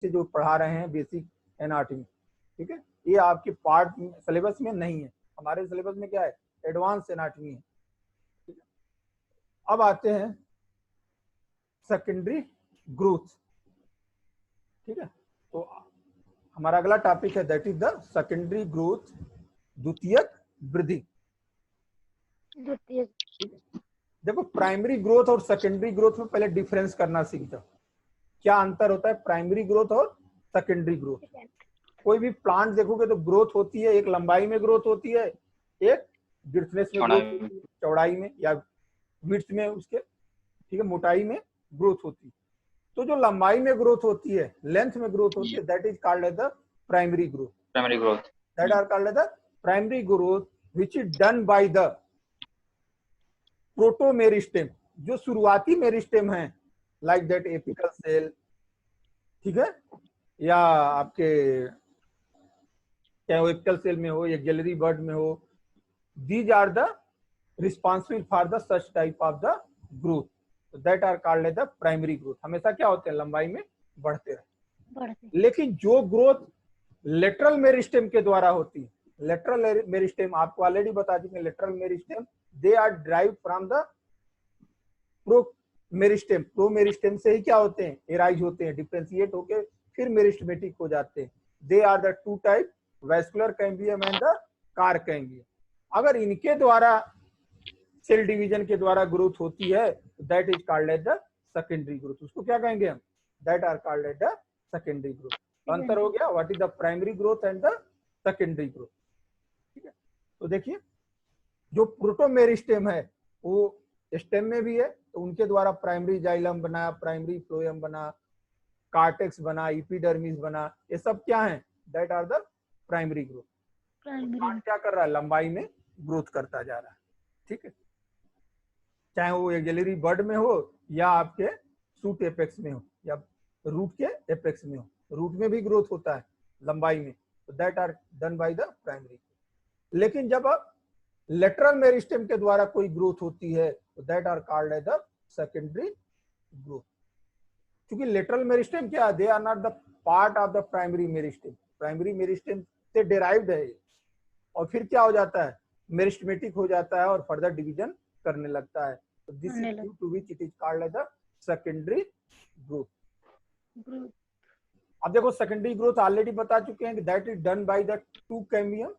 से जो पढ़ा रहे हैं बेसिक एनाटॉमी, ठीक है। ये आपके पार्ट सिलेबस में नहीं है, हमारे सिलेबस में क्या है, एडवांस एनाटॉमी है, ठीक है। अब आते हैं सेकेंडरी ग्रोथ, ठीक है। तो हमारा अगला टॉपिक है that is the secondary growth, द्वितीयक वृद्धि। देखो प्राइमरी ग्रोथ और सेकेंडरी ग्रोथ में पहले डिफरेंस करना सीख जाओ, क्या अंतर होता है प्राइमरी ग्रोथ और सेकेंडरी ग्रोथ। कोई भी प्लांट देखोगे तो ग्रोथ होती है, एक लंबाई में ग्रोथ होती है, एक गिर्थनेस में ग्रोथ होती है, चौड़ाई में या विड्थ में उसके, ठीक है, मोटाई में ग्रोथ होती है। तो जो लंबाई में ग्रोथ होती है, लेंथ में ग्रोथ होती है, that is called as the primary growth. Primary growth that are called as the primary growth which is done by the proto meristem, जो शुरुआती मेरिस्टेम है, लाइक दैट एपिकल सेल, ठीक है, या आपके चाहे वो एपिकल सेल में हो या गैलरी बर्ड में हो, these are the responsible for the such type of the growth, that are called as the primary growth. हमेशा क्या होते हैं, लंबाई में बढ़ते रहे। लेकिन जो ग्रोथ लेटरल मेरिस्टेम के द्वारा होती है, लेटरल मेरिस्टेम आपको ऑलरेडी बता चुके हैं, lateral meristem they are drive from the pro meristem. Pro meristem से ही क्या होते हैं, एराइज होते हैं, डिफरेंशिएट होके फिर मेरिस्टेमेटिक हो जाते हैं। They are the two type, vascular cambium and the cork cambium. अगर इनके द्वारा सेल डिवीजन के द्वारा ग्रोथ होती है, that is called as the secondary growth. उसको क्या कहेंगे हम, that are called as the secondary growth. अंतर हो गया, what is the primary growth and the secondary growth, ठीक है। तो देखिए जो प्रोटोमेरिस्टेम है वो स्टेम में भी है, तो उनके द्वारा प्राइमरी जाइलम बना, प्राइमरी फ्लोएम बना, कार्टेक्स बना, एपिडर्मिस बना, ये सब क्या है, that are the primary growth. Plant क्या कर रहा है, लंबाई में ग्रोथ करता जा रहा है, ठीक है। चाहे वो एक्सिलरी बर्ड में हो या आपके शूट एपेक्स में हो या रूट के एपेक्स में हो, रूट में भी ग्रोथ होता है लंबाई में, तो that are done by the primary. लेकिन जब लेटरल मेरिस्टेम के द्वारा कोई ग्रोथ होती है, तो that are called as the secondary growth. क्योंकि लेटरल मेरिस्टेम क्या है, they are not the part of the primary meristem, primary meristem से डिराइव्ड है, और फिर क्या हो जाता है, मेरिस्टेमेटिक हो जाता है और फर्दर डिवीजन करने लगता है। तो this is due to which it is called as the secondary growth. अब देखो सेकेंडरी ग्रोथ ऑलरेडी बता चुके हैं कि that is done by the two cambium,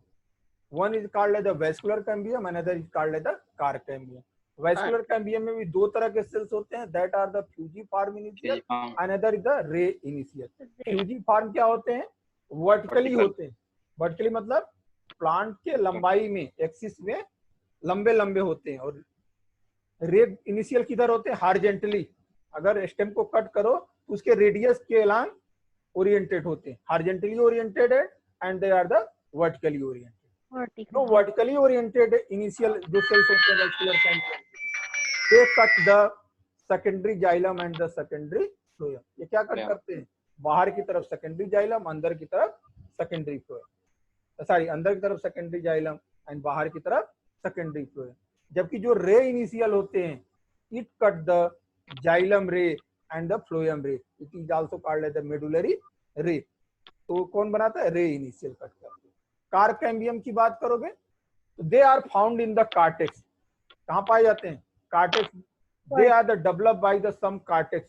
one is called as the vascular cambium, another is called as the car cambium. vascular cambium में भी दो तरह के सेल्स होते हैं, that are the fusiform initial, another is the ray initial. fusiform क्या होते हैं, वर्टिकली होते हैं, वर्टिकली मतलब प्लांट के लंबाई में एक्सिस में लंबे लंबे होते हैं, और रे इनिशियल किधर होते हैं, हार्जेंटली, अगर स्टेम को कट करो तो उसके रेडियस के अलांग ओरिएंटेड होते हैं, हार्जेंटली ओरिएंटेड है, and they are the vertically oriented. तो वर्टिकली ओरिएंटेड इनिशियल जो सेल्स होते हैं vascular cambium, they cut the secondary xylem and the secondary phloem. ये क्या कट करते हैं, बाहर की तरफ सेकेंडरी जाइलम, अंदर की तरफ सेकेंडरी फ्लोएम, सॉरी अंदर की तरफ सेकेंडरी जाइलम एंड बाहर की तरफ सेकेंडरी फ्लोएम। जबकि जो रे इनिशियल होते हैं, it cut the xylem ray and the phloem ray, it is also called as the medullary ray. तो कौन बनाता है, रे इनिशियल कट करते हैं। कार कैम्बियम की बात करोगे तो they are found in the cortex, कहां पाए जाते हैं, cortex. They are the develop by the some cortex,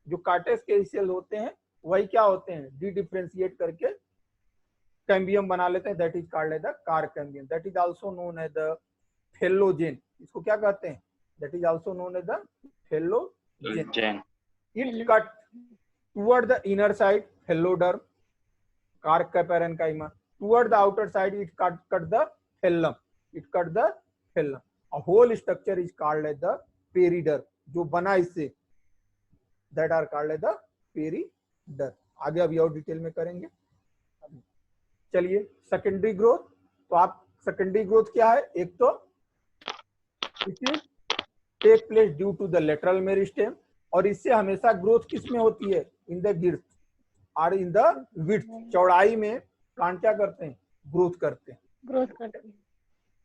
जो कार्टेक्स के सेल होते हैं वही क्या होते हैं, डी डिफरेंशिएट करके कैम्बियम बना लेते हैं, that is called as the cork cambium. That is also known as the phellogen, इसको क्या कहते हैं, that is also known as the phellogen. It cut toward the inner side phelloderm, cork का parenchyma, toward the outer side it cut the phellum, it cut the phellum, a whole structure is called as the periderm, जो बना इससे, that are called as the periderm। आगे अभी और detail में करेंगे। चलिए सेकेंडरी ग्रोथ, तो आप सेकेंडरी ग्रोथ क्या है, एक तो it is take place due to the lateral meristem, और इससे हमेशा ग्रोथ किस में होती है, इन द गिर्थ और इन द विड्थ, चौड़ाई में प्लांट क्या करते हैं, ग्रोथ करते हैं।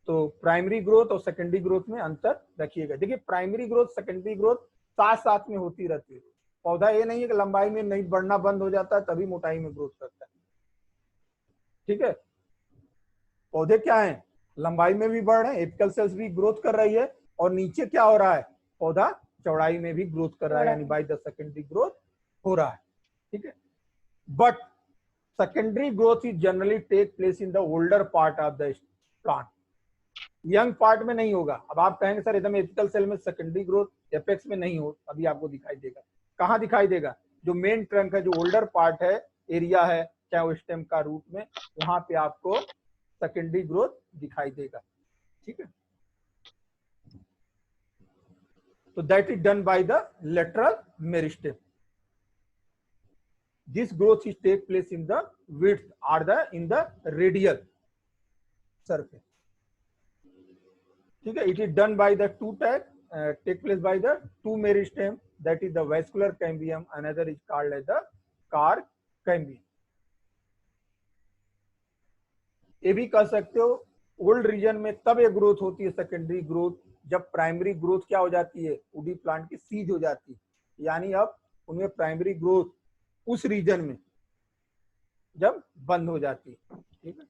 तो प्राइमरी ग्रोथ और सेकेंडरी ग्रोथ में अंतर रखिएगा। देखिए प्राइमरी ग्रोथ सेकेंडरी ग्रोथ साथ साथ में होती रहती है, पौधा ये नहीं है कि लंबाई में नहीं बढ़ना बंद हो जाता है तभी मोटाई में ग्रोथ करता है। ठीक है, पौधे क्या हैं, लंबाई में भी बढ़ रहे हैं, एपिकल सेल्स भी ग्रोथ कर रही है, और नीचे क्या हो रहा है, पौधा चौड़ाई में भी ग्रोथ कर रहा है, यानी बाय द सेकेंडरी ग्रोथ हो रहा है। ठीक है, but secondary growth is generally take place in the older part of the plant, young part में नहीं होगा। अब आप कहेंगे सर एकदम एपिकल सेल में सेकेंडरी ग्रोथ एपेक्स में नहीं हो, अभी आपको दिखाई देगा। कहाँ दिखाई देगा, जो मेन ट्रंक है, जो ओल्डर पार्ट है, एरिया है, चाहे वो स्टेम का रूट में, वहां पे आपको सेकेंडरी ग्रोथ दिखाई देगा। ठीक है, तो that is done by the lateral meristem. This growth is take place in the width or in the radial surface. ठीक है, it is done by the two type, take place by the two meristem, that is the vascular cambium, another is called as the car cambium. ये भी कह सकते हो old reason में तब ये ग्रोथ होती है सेकेंडरी ग्रोथ, जब प्राइमरी ग्रोथ क्या हो जाती है, वुडी प्लांट की सीज हो जाती है, यानी अब उनमें प्राइमरी ग्रोथ उस रीजन में जब बंद हो जाती है। ठीक है,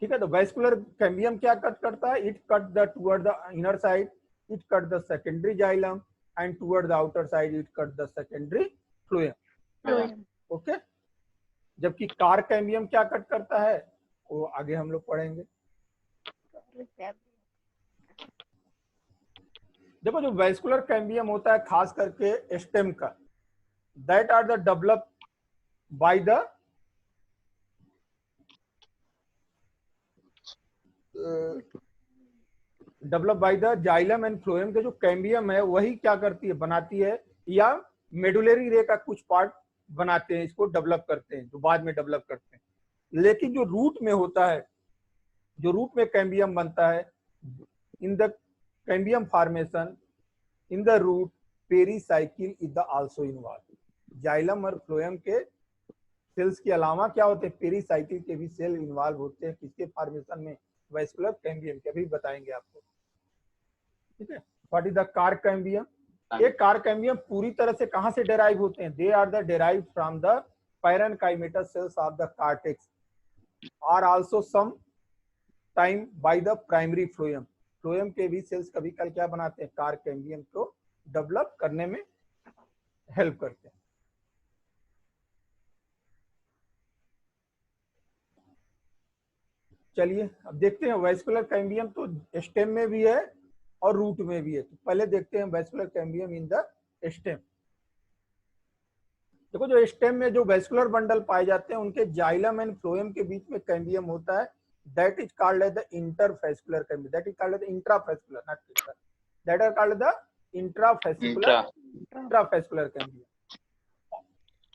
ठीक है, तो वैस्कुलर कैम्बियम क्या कट करता है, it cut the toward the inner side, it cut the secondary xylem, and toward the outer side it cut the secondary phloem. Okay, जबकि कार कैम्बियम क्या कट करता है, वो आगे हम लोग पढ़ेंगे। देखो जो वैस्कुलर कैम्बियम होता है खास करके स्टेम का, that are the develop by the xylem and phloem के जो कैम्बियम है वही क्या करती है, बनाती है, या मेडुलरी रे का कुछ पार्ट बनाते हैं, इसको डेवलप करते हैं, जो बाद में डेवलप करते हैं। लेकिन जो रूट में होता है, जो रूट में कैम्बियम बनता है, in the cambium formation in the root pericycle is the also involve. Xylem और फ्लोएम के सेल्स के अलावा क्या होते हैं, पेरीसाइकिल के भी सेल इन्वॉल्व होते हैं, किसके फॉर्मेशन में, वैस्कुलर कैम्बियम के, भी बताएंगे आपको। ठीक है, what is the cork cambium, ये कार कैम्बियम पूरी तरह से कहां से डेराइव होते हैं, they are the derive from the parenchymatous cells of the cortex, are also some time by the primary phloem. Phloem के भी सेल्स कभी कल क्या बनाते हैं, कार कैम्बियम को डेवलप करने में हेल्प करते हैं। चलिए अब देखते हैं वैस्कुलर कैम्बियम तो स्टेम में भी है और रूट में भी है। तो पहले देखते हैं vascular cambium in the stem. देखो जो स्टेम में जो वैस्कुलर बंडल पाए जाते हैं उनके जाइलम एंड फ्लोएम के बीच में कैम्बियम होता है, that is called as the interfascicular cambium, that is called as the intrafascicular, not inter, that are called the intrafascicular cambium.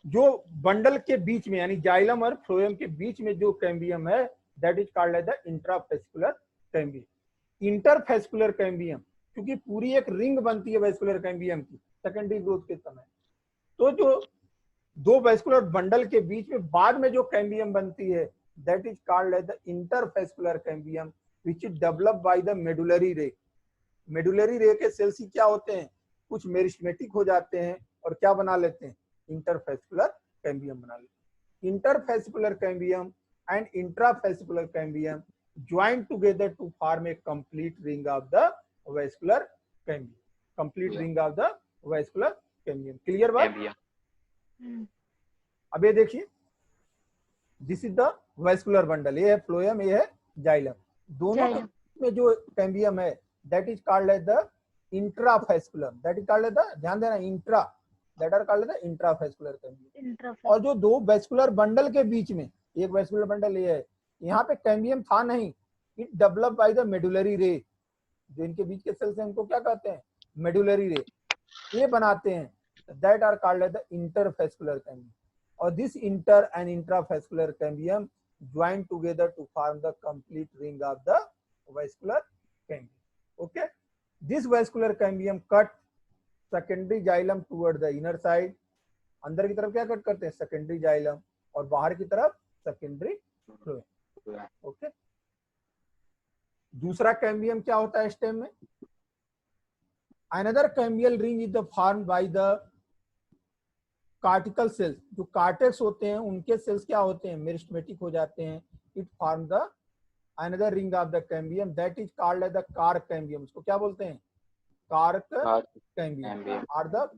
जो बंडल के बीच में यानी जाइलम और फ्लोएम के बीच में जो कैम्बियम है, that is called as the intrafascicular cambium. Interfascicular cambium क्योंकि पूरी एक रिंग बनती है वैस्कुलर कैम्बियम की सेकेंडरी ग्रोथ के समय, तो जो दो वैस्कुलर बंडल के बीच में बाद में जो कैम्बियम बनती है, that is called as the interfascicular cambium, which is developed by the medullary ray. Medullary ray के सेल्स ही क्या होते हैं, कुछ मेरिस्टेमेटिक हो जाते हैं और क्या बना लेते हैं, इंटरफेस्कुलर कैम्बियम बना लेते हैं। इंटरफेस्कुलर cambium and intrafascicular cambium join together to form a complete ring of the vascular cambium, complete ring of the vascular cambium। Clear बात? अब ये देखिए, this is the vascular bundle, ये है फ्लोएम, ये है जाइलम, दोनों के में जो कैम्बियम है that is called as the intrafascicular, that is called as the, ध्यान देना, intra, that are called as the intrafascicular cambium. और जो दो वैस्कुलर बंडल के बीच में, एक वैस्कुलर बंडल ये है, यहाँ पे कैम्बियम था नहीं, it develop by the medullary रे, जो इनके बीच के सेल्स हैं उनको क्या कहते हैं, मेडुलरी रे, ये बनाते हैं, that are called as the interfascicular cambium. और this inter and intrafascicular cambium join together to form the complete ring of the vascular cambium. Okay, this vascular cambium cut secondary xylem toward the inner side, अंदर की तरफ क्या cut करते हैं, secondary xylem, और बाहर की तरफ सेकेंडरी फ्लोएम। ओके, दूसरा कैम्बियम क्या होता है स्टेम में? Another cambial ring is the form by the cortical cells. जो कार्टेक्स होते हैं उनके सेल्स क्या होते हैं? मेरिस्टेमेटिक हो जाते हैं। It form the another ring of the cambium that is called as the cork cambium. उसको क्या बोलते हैं? Cork cambium are the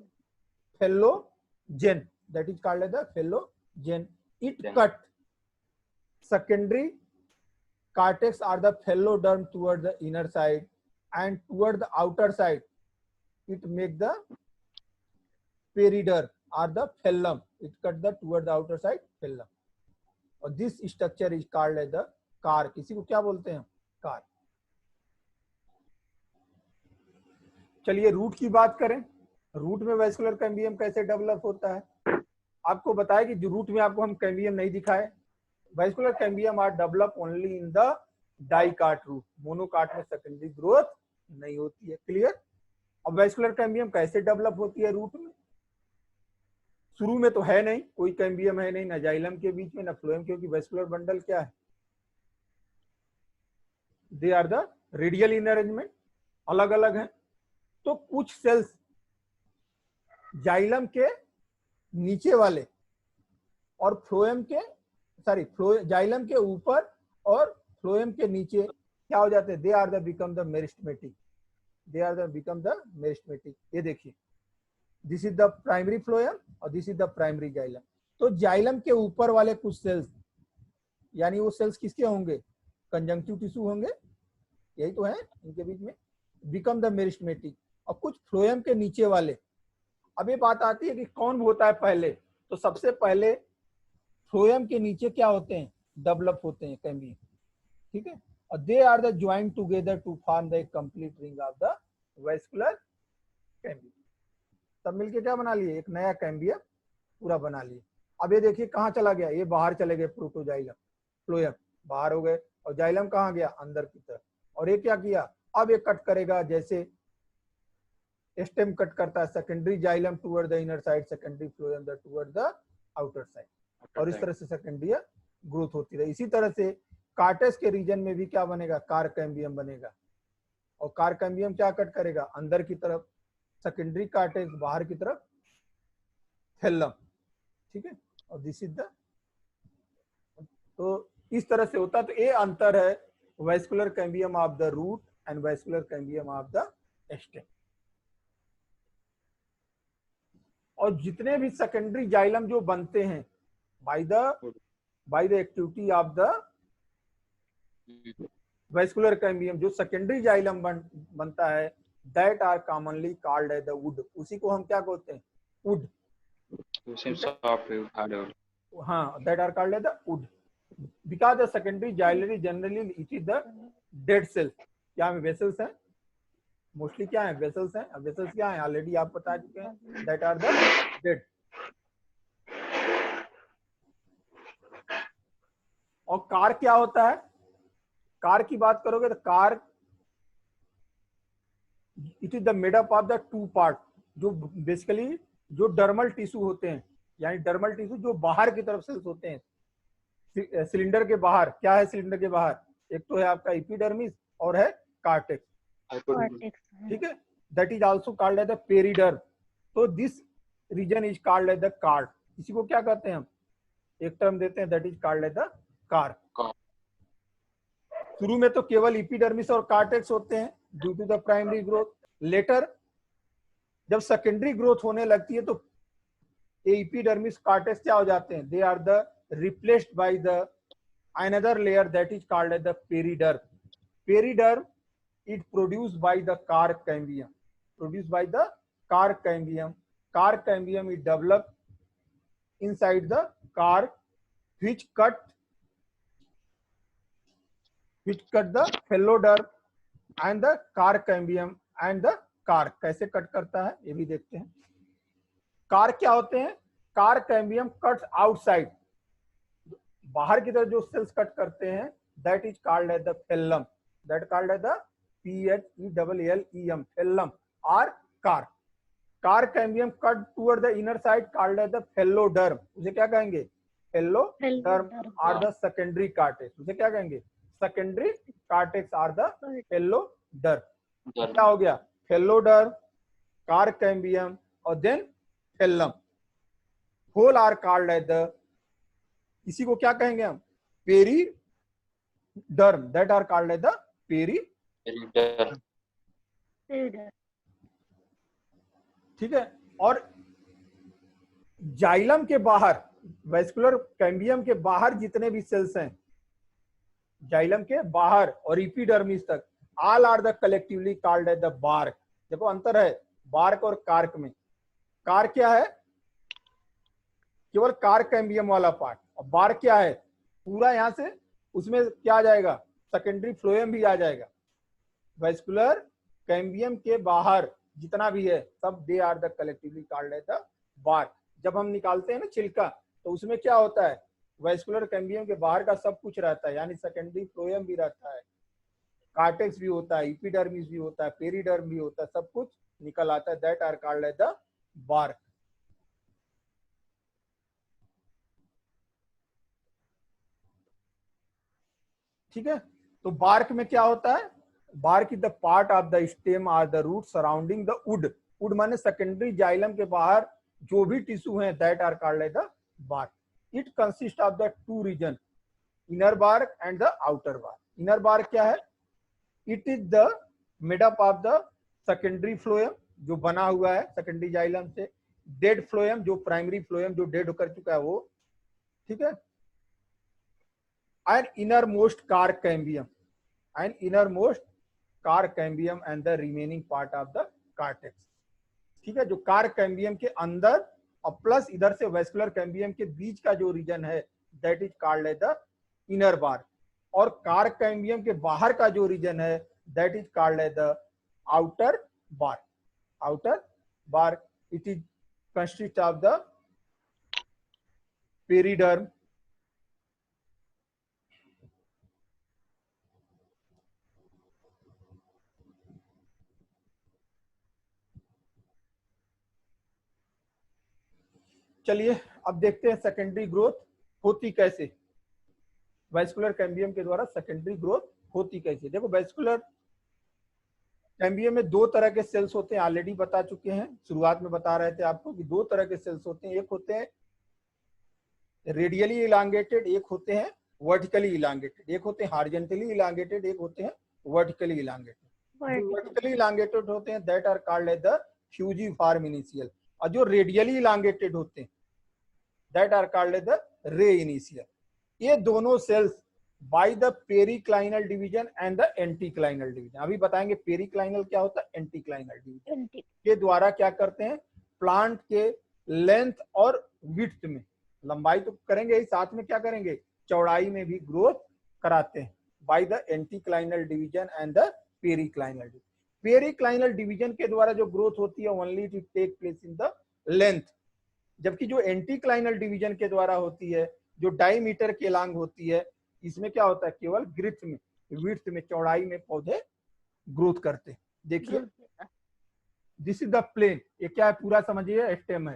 phellogen, that is called as the phellogen. It cut secondary cortex or the phelloderm toward the inner side, and toward the outer side it make the periderm or the phellum. It cut the toward the outer side phellum, और this structure is called as the cork. इसी को क्या बोलते हैं? Cork. चलिए root की बात करें। रूट में वेस्कुलर कैम्बियम कैसे डेवलप होता है? आपको बताया कि जो रूट में आपको हम कैम्बियम नहीं दिखाए। Vascular cambium are develop only in the dicot root. Monocot में सेकेंडरी ग्रोथ नहीं होती है। क्लियर? अब वेस्कुलर कैम्बियम कैसे डेवलप होती है रूट में? शुरू में तो है नहीं, कोई कैम्बियम है नहीं, ना जाइलम के बीच में ना फ्लोएम, क्योंकि वेस्कुलर बंडल क्या है? They are the radial in arrangement, अलग अलग हैं। तो कुछ सेल्स जाइलम के नीचे वाले और फ्लोएम के जाइलम के ऊपर और फ्लोएम के नीचे क्या हो जाते हैं? They are the become the meristematic. They are the become the meristematic. ये देखिए, this is the primary phloem और this is the primary xylem. तो जाइलम के ऊपर वाले कुछ सेल्स, यानी वो सेल्स किसके होंगे? कंजंक्टिव टिश्यू होंगे, यही तो है इनके बीच में, बिकम द मेरिस्टेमेटिक। और कुछ फ्लोएम के नीचे वाले, अब ये बात आती है कि कौन होता है पहले? तो सबसे पहले फ्लोएम के नीचे क्या होते हैं? डेवलप होते हैं कैम्बियम। ठीक है, और they are the join together to form the complete ring of the vascular cambium. तब मिलके क्या बना लिए? एक नया कैम्बियम पूरा बना लिए। अब ये देखिए कहाँ चला गया? ये बाहर चले गए प्रोटोजाइलम, फ्लोएम बाहर हो गए, और जाइलम कहाँ गया? अंदर की तरफ। और ये क्या किया? अब ये कट करेगा, जैसे स्टेम कट करता है secondary xylem toward the inner side, secondary phloem the toward the outer side, और इस तरह से सेकेंडरी ग्रोथ होती रही। इसी तरह से कार्टेक्स के रीजन में भी क्या बनेगा? कार्क कैम्बियम बनेगा, और कार्क कैम्बियम क्या कट करेगा? अंदर की तरफ सेकेंडरी कार्टेक्स, बाहर की तरफ फेलम। ठीक है, और दिस इज द, तो इस तरह से होता। तो ये अंतर है vascular cambium of the root and vascular cambium of the stem. और जितने भी सेकेंडरी जाइलम जो बनते हैं by the activity of the vascular cambium, जो सेकेंडरी जाइलम बनता है, that are commonly called as the wood. उसी को हम क्या कहते हैं? वुड। हाँ, that are called as the wood because the secondary xylary generally it is the dead cell. क्या में वेसल्स हैं? मोस्टली क्या है? वेसल्स हैं। वेसल्स क्या है? ऑलरेडी आप बता चुके हैं, दैट आर द डेड। और कार क्या होता है? कार की बात करोगे तो car it is the made up of the two part, जो बेसिकली जो डर्मल टिश्यू होते हैं, यानी डर्मल टिश्यू जो बाहर की तरफ सेल्स होते हैं, सिलेंडर के बाहर। क्या है सिलेंडर के बाहर? एक तो है आपका एपिडर्मिस और है कार्टेक्स। ठीक है, that is also called as the periderm. तो this region is called as the cork. इसी को क्या कहते हैं हम? एक टर्म देते हैं, that is called as the cork. शुरू में तो केवल एपिडर्मिस और कार्टेक्स होते हैं due to the primary growth. Later जब सेकेंडरी ग्रोथ होने लगती है तो एपिडर्मिस कार्टेक्स क्या हो जाते हैं? They are the replaced by the another layer that is called as the periderm. Periderm is produced by the carp cambium. Produced by the carp cambium. Carp cambium is developed inside the carp, which cut the phelloderm and the carp cambium and the carp. कैसे cut करता है ये भी देखते हैं। Carp क्या होते हैं? कार्प कैम्बियम कट्स आउटसाइड, बाहर की तरफ जो सेल्स कट करते हैं, that is called as the phellem. That called as the PHELLEM, phellem और cork. Cork cambium cut toward the inner side called as the phelloderm. उसे क्या कहेंगे? फेलोडर्म और द सेकेंडरी कार्टेक्स, उसे क्या कहेंगे? Secondary cortex are the phelloderm. क्या हो गया? फेलोडर, कार कैम्बियम और then phellem, whole are called as the, इसी को क्या कहेंगे हम? Periderm, that are called as the periderm. ठीक है। और जाइलम के बाहर, वेस्कुलर कैम्बियम के बाहर जितने भी सेल्स हैं, जाइलम के बाहर और एपिडर्मिस तक, all are the collectively called as the bark. देखो अंतर है बार्क और कार्क में। कार्क क्या है? केवल कार्क कैम्बियम वाला पार्ट। और बार्क क्या है? पूरा यहां से उसमें क्या आ जाएगा? सेकेंडरी फ्लोएम भी आ जाएगा। वेस्कुलर कैम्बियम के बाहर जितना भी है सब, they are the collectively called as the bark. जब हम निकालते हैं ना छिलका, तो उसमें क्या होता है? वेस्कुलर कैम्बियम के बाहर का सब कुछ रहता है, यानी सेकेंडरी फ्लोएम भी रहता है, कार्टेक्स भी होता है, एपिडर्मिस भी होता है, पेरिडर्म भी होता है, सब कुछ निकल आता है। That are called as the bark. ठीक है। तो बार्क में क्या होता है? Bark is the part of the stem are the root surrounding the wood. Wood माने सेकेंडरी जाइलम के बाहर जो भी टिश्यू है, that are called as the bark. It consist of the two region, inner bark and the outer bark. Inner bark क्या है? It is the made up of the secondary phloem, जो बना हुआ है सेकेंडरी जाइलम से, dead phloem, जो primary phloem जो dead कर चुका है वो, ठीक है, and innermost carp cambium, and the remaining part of the cortex। ठीक है। जो कार्क कैम्बियम के अंदर और प्लस इधर से वेस्कुलर कैम्बियम के बीच का जो रीजन है, that is called as the inner bark. और कार्क कैम्बियम के बाहर का जो रीजन है, that is called as the outer bark. Outer bark, it is consist of the periderm, चलिए अब देखते हैं सेकेंडरी ग्रोथ होती कैसे, वेस्कुलर कैम्बियम के द्वारा सेकेंडरी ग्रोथ होती कैसे। देखो वेस्कुलर कैम्बियम में दो तरह के सेल्स होते हैं, ऑलरेडी बता चुके हैं, शुरुआत में बता रहे थे आपको कि दो तरह के सेल्स होते हैं। एक होते हैं रेडियली इलांगेटेड, एक होते हैं वर्टिकली इलांगेटेड। एक होते हैं हॉरिजॉन्टली इलांगेटेड, एक होते हैं वर्टिकली इलांगेटेड। जो वर्टिकली इलांगेटेड होते हैं, that are called as the fusiform initial. और जो रेडियली इलांगेटेड होते हैं, that are called as the ray initial. ये दोनों cells by the periclinal division and the anticlinal division, अभी बताएंगे पेरिक्लाइनल क्या होता है, एंटीक्लाइनल डिवीजन के द्वारा क्या करते हैं, प्लांट के लेंथ और विड्थ में, लंबाई तो करेंगे ही, साथ में क्या करेंगे, चौड़ाई में भी ग्रोथ कराते हैं by the anticlinal division and the periclinal division. Periclinal division के द्वारा जो ग्रोथ होती है, only to take place in the length, जबकि जो एंटीक्लाइनल डिवीजन के द्वारा होती है, जो डायमीटर के लांग होती है, इसमें क्या होता है, केवल ग्रिथ में, विड्थ में, चौड़ाई में पौधे ग्रोथ करते हैं। देखिए दिस इज द प्लेन, ये क्या है पूरा समझिए, स्टेम है,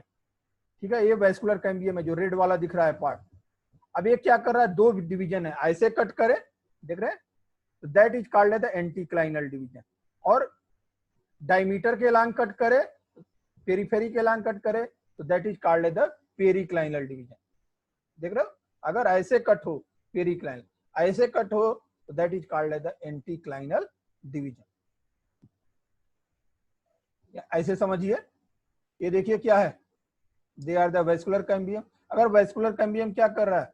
ठीक है। ये वेस्कुलर कैम्बियम है जो रेड वाला दिख रहा है पार्ट। अब ये क्या कर रहा है, दो डिवीजन है, ऐसे कट करे, देख रहे हैं, तो that is called the anticlinal division. और डायमीटर के लांग कट करे, पेरीफेरी के लांग कट करे, तो that is called the periclinal division. देख रहे हो, अगर ऐसे कट हो पेरिक्लाइनल, ऐसे कट हो तो that is called the anticlinal division. ऐसे समझिए, ये देखिए क्या है, they are the vascular cambium. अगर वेस्कुलर कैम्बियम क्या कर रहा है,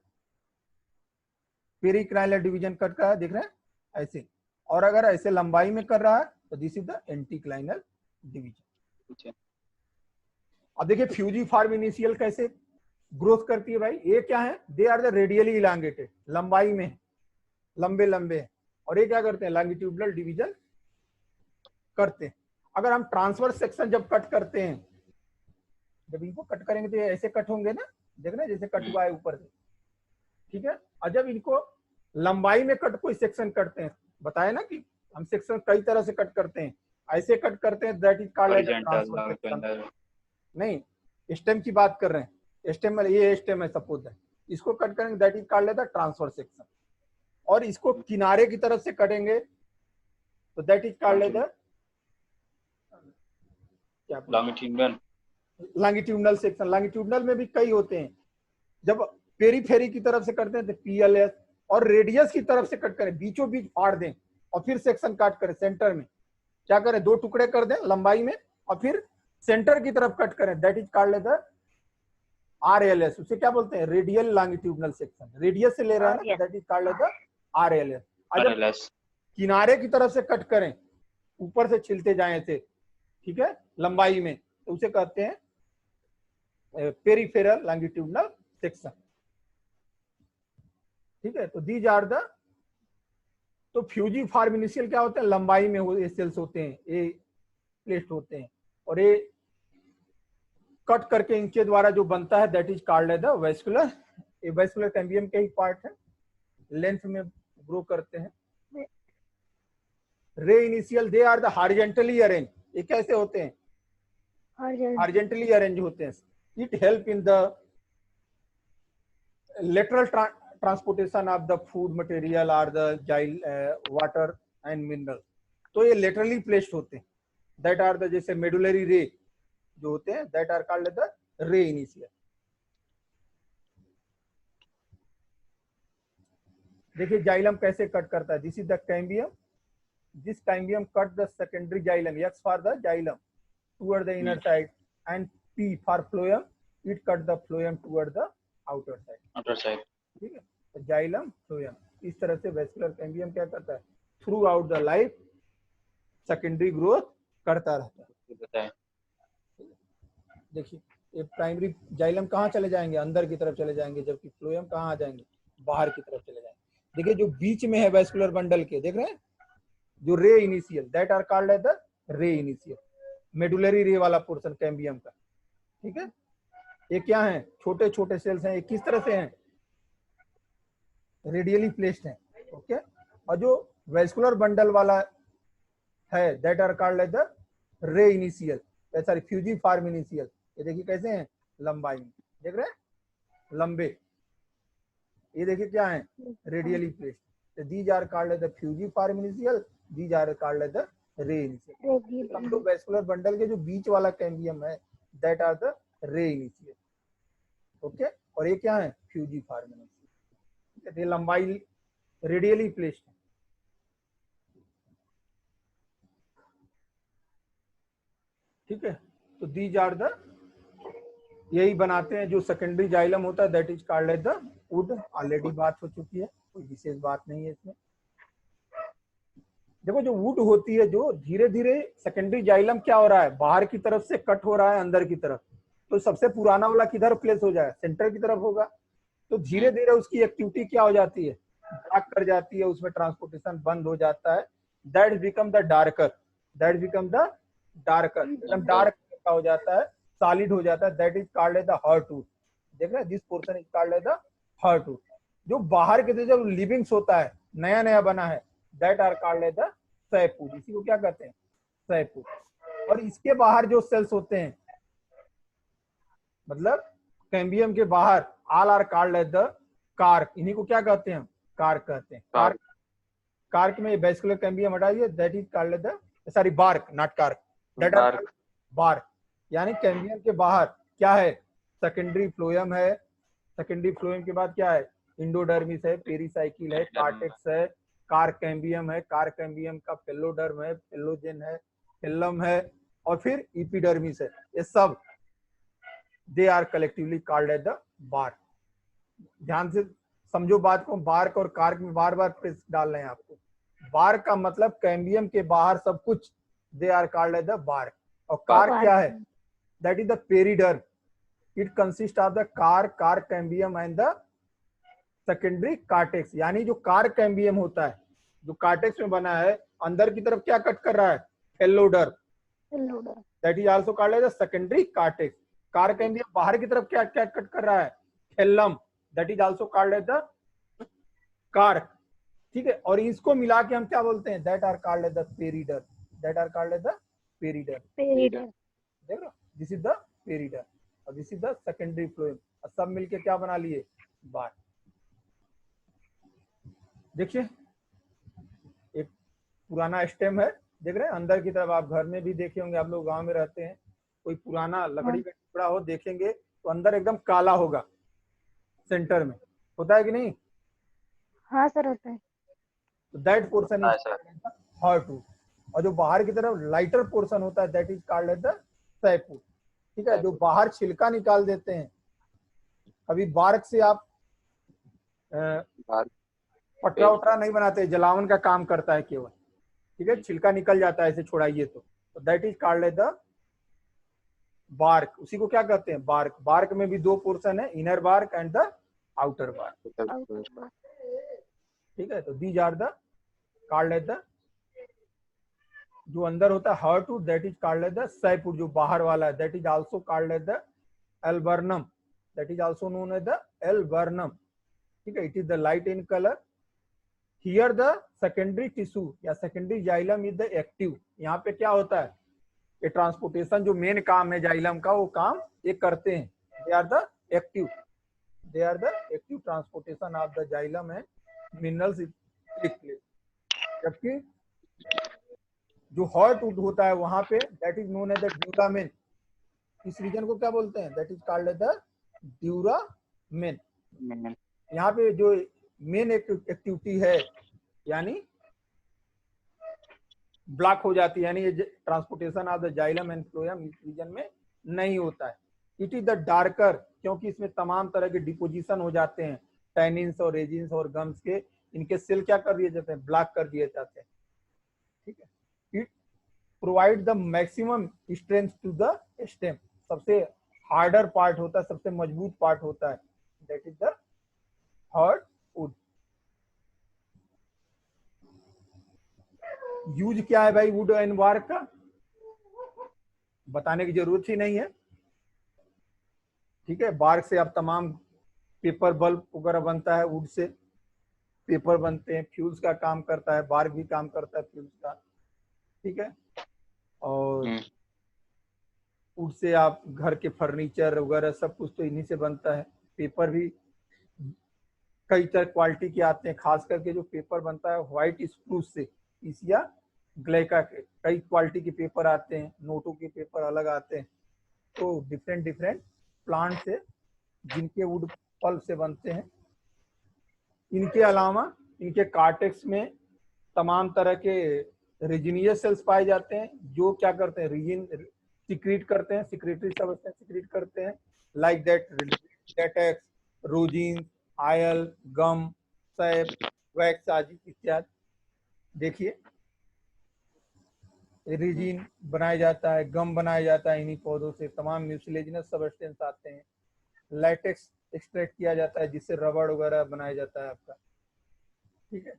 पेरिक्लाइनल डिवीजन कट रहा है, देख रहे हैं ऐसे, और अगर ऐसे लंबाई में कर रहा है तो this is the anticlinal division. अब देखिए फ्यूजिफॉर्म इनिशियल कैसे ग्रोथ करती है भाई, ये क्या है, they are the radially elongated, लंबाई में लंबे लंबे हैं, और ये क्या करते हैं, लॉन्गिट्यूडिनल डिवीजन करते हैं। अगर हम ट्रांसवर्स सेक्शन जब कट करते हैं, जब इनको कट करेंगे तो ये ऐसे कट होंगे ना, देख रहे हैं जैसे कट हुआ है ऊपर से, ठीक है। और जब इनको लंबाई में कट कोई सेक्शन करते हैं, बताया ना कि हम सेक्शन कई तरह से कट करते हैं, ऐसे कट करते हैं, that is called transverse section. नहीं, स्टेम की बात कर रहे हैं, स्टेम, ये स्टेम है सपोज है, इसको कट करेंगे, that is called the transverse section. और इसको किनारे की तरफ से कटेंगे तो दैट इज कॉल्ड द क्या लॉन्गिट्यूडनल लॉन्गिट्यूडनल सेक्शन। लॉन्गिट्यूडनल में भी कई होते हैं, जब पेरीफेरी की तरफ से करते हैं तो पीएलएस, और रेडियस की तरफ से कट करें, बीचों बीच फाड़ दें और फिर सेक्शन काट करें सेंटर में, क्या करें, दो टुकड़े कर दें लंबाई में और फिर सेंटर की तरफ कट करें, that is called the RLS. उसे क्या बोलते हैं, रेडियल लॉन्गिट्यूडनल सेक्शन। रेडियस से ले रहा है ना, that is called the RLS. और जब किनारे की तरफ से कट करें, ऊपर से छिलते जाएं ऐसे, ठीक है, लंबाई में, तो उसे कहते हैं पेरिफेरल लॉन्गिट्यूडनल सेक्शन। ठीक है, तो दीज आर द, तो फ्यूजी फॉर्म इनिशियल क्या होते हैं, लंबाई में ये सेल्स होते हैं, ये प्लेस्ड होते हैं, और ये कट करके इनके द्वारा जो बनता है that is called the vascular. ये वेस्कुलर कैम्बियम के ही पार्ट है, लेंथ में ग्रो करते हैं। Ray initial they are the horizontally arrange, ये कैसे होते हैं, हॉरिजॉन्टली अरेंज होते हैं। It help in the lateral transportation of the food material or the water and mineral। तो ये laterally placed होते हैं, that are the जैसे medullary ray जो होते हैं, that are called the ray initial। देखिए जाइलम कैसे कट करता है, this is the cambium, this cambium cut the secondary xylem, x for the xylem toward the inner side and P for phloem, it cut the phloem toward the outer side. ठीक है, तो xylem phloem, इस तरह से vascular cambium क्या करता है, through out the life secondary growth करता रहता है। देखिए ये प्राइमरी जाइलम कहाँ चले जाएंगे, अंदर की तरफ चले जाएंगे, जबकि फ्लोएम कहाँ आ जाएंगे, बाहर की तरफ चले जाएंगे। देखिए जो बीच में है वेस्कुलर बंडल के, देख रहे हैं, जो ray initial, that are called as the ray initial, medullary ray वाला पोर्शन कैम्बियम का। ठीक है, ये क्या है, छोटे छोटे सेल्स हैं, ये किस तरह से हैं, रेडियली प्लेस्ड हैं। ओके, और जो वेस्कुलर बंडल वाला है that are called as the ray initial, sorry fusiform initial. ये देखिए कैसे हैं, लंबाई में, देख रहे हैं, लंबे, ये देखिए क्या है, radially placed. These are called as the fusiform initial, these are called as the ray initial. हम लोग वेस्कुलर बंडल के जो बीच वाला कैम्बियम है that are the ray initial. Okay, और ये क्या है, फ्यूजी फॉर्म इनिशियल, ये लंबाई रेडियली प्लेस्ड है। ठीक है, तो दीज आर द, यही बनाते हैं जो सेकेंडरी जाइलम होता है, that is called as the wood. Already बात हो चुकी है, कोई विशेष बात नहीं है इसमें। देखो जो वुड होती है, जो धीरे धीरे सेकेंडरी जाइलम क्या हो रहा है, बाहर की तरफ से कट हो रहा है अंदर की तरफ, तो सबसे पुराना वाला किधर प्लेस हो जाए, सेंटर की तरफ होगा। तो धीरे धीरे उसकी एक्टिविटी क्या हो जाती है, ब्लॉक कर जाती है, उसमें ट्रांसपोर्टेशन बंद हो जाता है, that become the darker, that become the darker, एकदम डार्क का हो जाता है, सॉलिड हो जाता है, that is called as the heartwood. देख रहे हैं, this portion is called as the heartwood. जो बाहर के जब लिविंग्स होता है, नया नया बना है, that are called as the sapwood. इसी को क्या कहते हैं, सैपवुड। और इसके बाहर जो सेल्स होते हैं, मतलब कैम्बियम के बाहर, all are called as the cork. इन्हीं को क्या कहते हैं, कार्क कहते हैं। कार्क, कार्क में वेस्कुलर कैम्बियम हटाइए, that is called the, sorry bark, not cork, that are bark. यानी कैम्बियम के बाहर क्या है, सेकेंडरी फ्लोएम है, सेकेंडरी फ्लोएम के बाद क्या है, इंडोडर्मिस है, पेरिसाइकिल है, कार्टेक्स है, कार्क कैम्बियम है, कार्क कैम्बियम का पेलोडर्म है, पेलोजेन है, फिल्लम है, और फिर इपिडर्मिस है। ये सब they are collectively called as the bark. ध्यान से समझो बात को, बार्क और कार्क में बार बार प्रेस डाल रहे हैं आपको। बार्क का मतलब कैम्बियम के बाहर सब कुछ, they are called as the bark. और कार्क क्या है, that is the periderm, it consist of the cork, cork cambium and the secondary cortex. यानी जो कार्क कैम्बियम होता है, जो कार्टेक्स में बना है, अंदर की तरफ क्या कट कर रहा है, phelloderm, that is also called as the secondary cortex. Cork cambium बाहर की तरफ क्या क्या कट कर रहा है, phellem, that is also called as the cork. ठीक है, और इसको मिला के हम क्या बोलते हैं, that are called as the periderm, that are called as the periderm. देख लो, दिस इज द पेरिडर और this is the secondary phloem, और सब मिलके क्या बना लिए, बार। देखिए एक पुराना स्टेम है, देख रहे हैं अंदर की तरफ। आप घर में भी देखे होंगे, आप लोग गांव में रहते हैं, कोई पुराना हाँ लकड़ी का टुकड़ा हो देखेंगे तो अंदर एकदम काला होगा, सेंटर में होता है कि नहीं? हाँ सर होता है। तो दैट पोर्शन हाँ इज सर। Heartwood. और जो बाहर की तरफ लाइटर पोर्शन होता है that is called as the sapwood. ठीक है, जो बाहर छिलका निकाल देते हैं, कभी बार्क से आप बाहर पटरा वटरा नहीं बनाते, जलावन का काम करता है केवल। ठीक है, छिलका निकल जाता है ऐसे छोड़ाइए तो that is called as the bark. उसी को क्या कहते हैं? बार्क। बार्क में भी दो पोर्शन है, inner bark and the outer bark. Outer ठीक है, तो these are the called as the, जो अंदर होता है heartwood that is called as the sapwood. जो बाहर वाला है that is also called as the alburnum, that is also known as the alburnum. ठीक है, it is the light in colour. Here the secondary tissue या secondary xylem is the active. यहाँ पे क्या होता है, ये ट्रांसपोर्टेशन जो मेन काम है जाइलम का, वो काम ये करते हैं। They are the active, they are the active transportation of the xylem and minerals take place. जबकि जो हार्ट वुड होता है वहां पे that is known as the duramen. इस रीजन को क्या बोलते हैं? That is called as the duramen. यहाँ पे जो मेन एक्टिविटी है यानी ब्लॉक हो जाती है, यानी ये transportation of the xylem and phloem इस रीजन में नहीं होता है। इट इज द डार्कर, क्योंकि इसमें तमाम तरह के डिपोजिशन हो जाते हैं, टैनिन्स और रेजिन्स और गम्स के, इनके सेल क्या कर दिए जाते हैं? ब्लॉक कर दिए जाते हैं। ठीक है, it provide the maximum strength to the stem. सबसे हार्डर पार्ट होता है, सबसे मजबूत पार्ट होता है, that is the hard wood. Use क्या है भाई वुड एंड बार्क का? बताने की जरूरत ही नहीं है। ठीक है, बार्क से आप तमाम पेपर बल्ब वगैरह बनता है, वुड से पेपर बनते हैं, फ्यूल्स का काम करता है, बार्क भी काम करता है फ्यूल्स का। ठीक है, और वुड से आप घर के फर्नीचर वगैरह सब कुछ तो इन्हीं से बनता है। पेपर भी कई तरह क्वालिटी के आते हैं, खास करके जो पेपर बनता है व्हाइट स्प्रूस से, या ग्लेका के, कई क्वालिटी के पेपर आते हैं, नोटों के पेपर अलग आते हैं। तो डिफरेंट डिफरेंट प्लांट से जिनके वुड पल्प से बनते हैं। इनके अलावा इनके कार्टेक्स में तमाम तरह के रेजिनियस सेल्स पाए जाते हैं, जो क्या करते हैं? रेजिन सिक्रीट करते हैं, सिक्रेटरी सब्सटेंस सिक्रीट करते हैं, like that latex, rosin, oil, gum, sap, wax आदि इत्यादि। देखिए रेजिन बनाया जाता है, गम बनाया जाता है इन्हीं पौधों से, तमाम म्यूसिलेजिनस सब्सटेंस आते हैं, लैटेक्स एक्सट्रैक्ट किया जाता है जिससे रबड़ वगैरह बनाया जाता है आपका। ठीक है,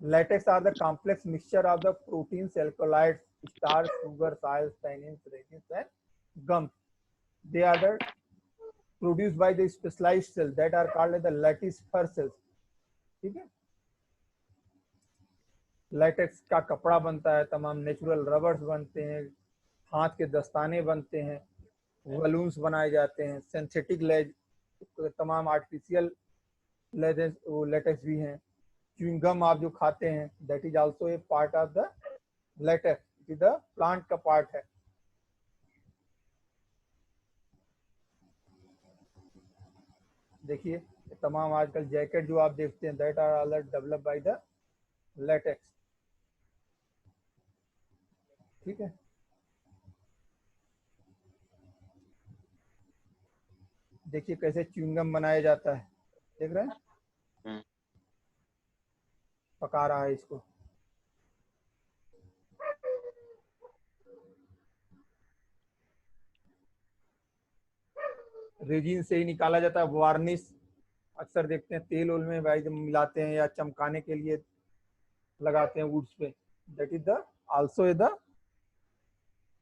latex are the complex mixture of the proteins, alkaloids, starch, sugar, oils, tannins, resins, and gums. They are the produced by the specialized cells that are called as the lattice fur cells. ठीक है, latex का कपड़ा बनता है, तमाम natural rubbers बनते हैं, हाथ के दस्ताने बनते हैं, बलून्स बनाए जाते हैं, सिंथेटिक लेज, तमाम आर्टिफिशियल लेटेक्स भी हैं। च्युइंगम आप जो खाते हैं that is also a part of the latex, it is the plant का पार्ट है। देखिए तमाम आजकल जैकेट जो आप देखते हैं that are all developed by the latex. ठीक है, देखिए कैसे च्युइंगम बनाया जाता है, देख रहे हैं? पका रहा है इसको। रेजिन से ही निकाला जाता है। वार्निश अक्सर देखते हैं तेल ओल में भाई जब मिलाते हैं या चमकाने के लिए लगाते हैं वुड्स पे, that is the also the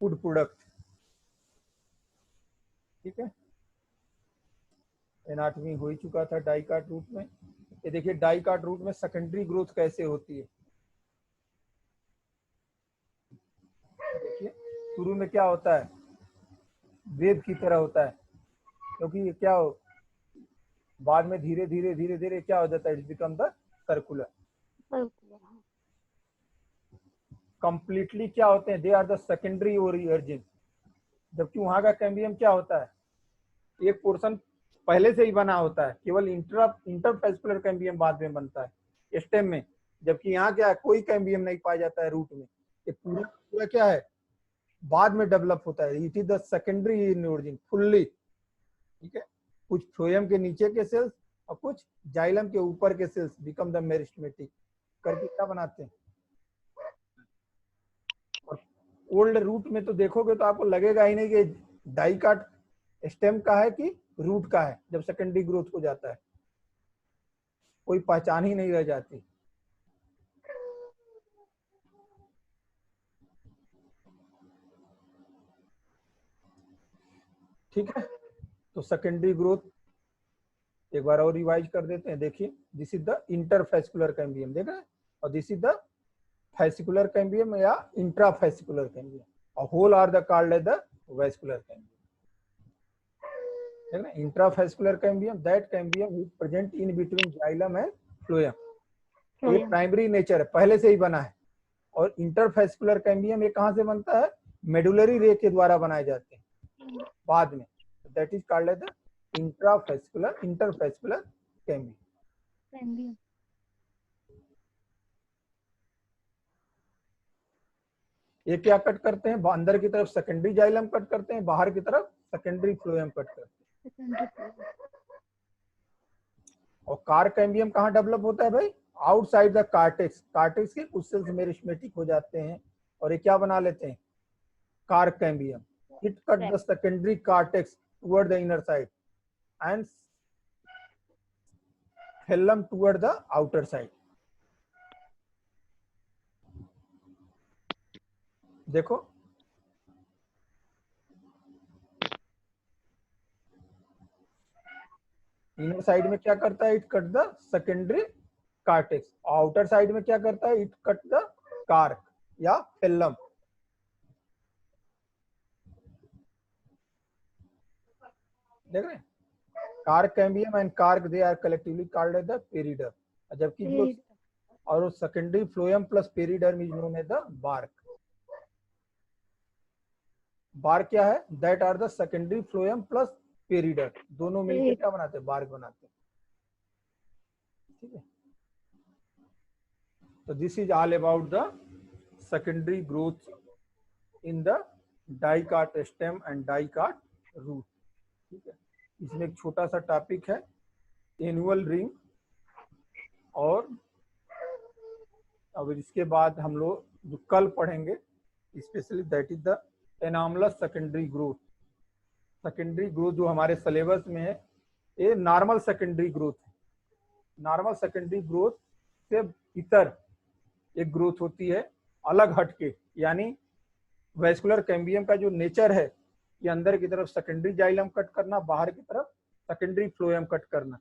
wood product. ठीक है, एनाटॉमी हो ही चुका था डाइकाट रूट में। ये देखिए डाइकाट रूट में सेकेंडरी ग्रोथ कैसे होती है। देखिए शुरू में क्या होता है, वेव की तरह होता है, क्योंकि ये क्या हो, बाद में धीरे धीरे धीरे धीरे क्या हो जाता है, it become the circular. Circular. Completely क्या होते हैं, they are the secondary origin. जबकि वहां का कैम्बियम क्या होता है, एक पोर्शन पहले से ही बना होता है, केवल इंटरफेस्कुलर कैम्बियम बाद में बनता है स्टेम में। जबकि यहाँ क्या है, कोई कैम्बियम नहीं पाया जाता है रूट में, ये पूरा पूरा क्या है, बाद में डेवलप होता है। It is the secondary in origin fully, ठीक है। कुछ फ्लोएम के नीचे के सेल्स और कुछ जाइलम के ऊपर के सेल्स बिकम द मेरिस्टेमेटिक करके क्या बनाते हैं। और ओल्ड रूट में तो देखोगे तो आपको लगेगा ही नहीं कि डाइकाट स्टेम का है कि रूट का है। जब सेकेंडरी ग्रोथ हो जाता है कोई पहचान ही नहीं रह जाती। ठीक है, तो सेकेंडरी ग्रोथ एक बार और रिवाइज कर देते हैं। देखिए, this is the interfascicular cambium, देख रहे हैं, और this is the fascicular cambium या इंट्राफेसिकुलर कैम्बियम, और whole are the called as the vascular cambium. देख रहे हैं, intrafascicular cambium that cambium is present in between xylem and phloem. ये प्राइमरी नेचर है, पहले से ही बना है। और इंटरफेसिकुलर कैम्बियम ये कहां से बनता है, मेडुलरी रे के द्वारा बनाए जाते हैं बाद में, that is called as the interfascicular cambium. ये क्या कट करते हैं, अंदर की तरफ सेकेंडरी जाइलम कट करते हैं, बाहर की तरफ सेकेंडरी फ्लोएम कट करते हैं। और कार कैम्बियम कहाँ डेवलप होता है भाई, आउटसाइड द कार्टेक्स। कार्टेक्स के कुछ सेल्स मेरिस्टेमेटिक हो जाते हैं और ये क्या बना लेते हैं, cork cambium. It cut the secondary cortex toward the inner side and phellem toward the outer side. देखो, इनर साइड में क्या करता है, it cut the secondary cortex. Outer side में क्या करता है, इट कट द कार्क या फेलम। देख रहे हैं, cork cambium and cork they are collectively called as the periderm. जबकि जो और secondary phloem plus periderm is known as the bark. Bark क्या है, that are the secondary phloem plus periderm, दोनों मिलकर क्या बनाते हैं, बार्क बनाते हैं। ठीक है, तो this is all about the secondary growth in the dicot stem and dicot root. ठीक है, इसमें एक छोटा सा टॉपिक है एनुअल रिंग, और अब इसके बाद हम लोग जो कल पढ़ेंगे specially that is the anomalous secondary growth. Secondary growth जो हमारे सिलेबस में है, ये नॉर्मल सेकेंडरी ग्रोथ है। नॉर्मल सेकेंडरी ग्रोथ से इतर एक ग्रोथ होती है अलग हटके, यानी वेस्कुलर कैम्बियम का जो नेचर है, ये अंदर की तरफ सेकेंडरी जाइलम कट करना, बाहर की तरफ सेकेंडरी फ्लोएम कट करना।